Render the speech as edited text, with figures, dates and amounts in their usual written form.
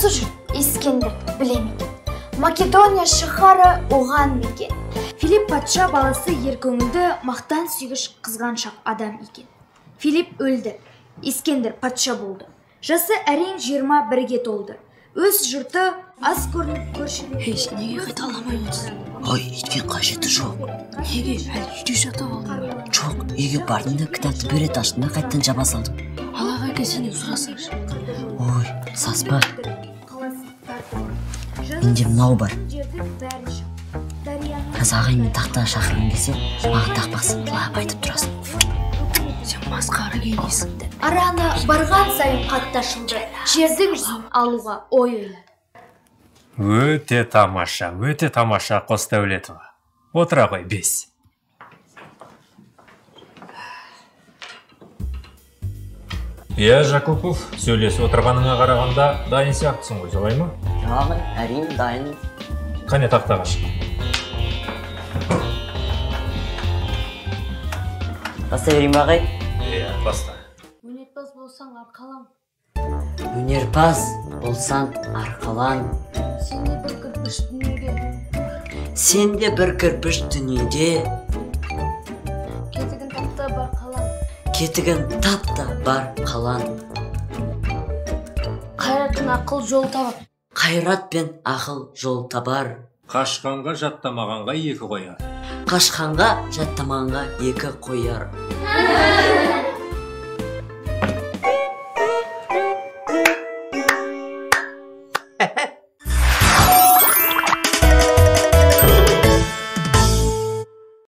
Осы жүр, Искендер білеме екен. Македония шыхары оған мекен. Филипп патша баласы еркөңілді мақтан сүйгіш қызғаншақ адам екен. Филипп өлді, Искендер патша болды. Жасы әрең 21-ге толды. Өз жұрты аз көрініп көршілер. Сен неге қайталамай отырсың? Ой, еткен қажеті жоқ. Неге? Әлі үйде жата алдың. Жоқ, үйге бардым да кітапты бөрет аштым да қайттан жаба салдым. Ал аға сенен сұрасаңшы. Ой, саспа. Менде мынау бар. Қазір ағаймен тақта шақырған келсе, маған тақпақсың, лап айтып тұрасың. Сен масқара келмейсің. Араны барған сайын қатташылды. Жердің жүзін алуға ой ойлады. Өте тамаша Қосдәулетова. Отыра ғой, бес. Иә, Жакупов, сөйлесіп отырғаныңа қарағанда дайын сияқтысың ғой, солай ма? Ағай, әрине дайын. Қане тақтаға шық. Баста берейін ба ағай? Иә, баста. Өнерпаз болсаң арқалан. Өнерпаз болсаң арқалан. Сен де бір кірпіш дүниеде. Сен де бір кірпіш дүниеде. Кетігін тапта бар қалан. Кетігін тапта бар қалан. Қайратпен ақыл жол табар. Қайрат пен ақыл жол табар. Қашқанға жаттамағанға екі қояр. Қашқанға жаттамағанға екі қояр.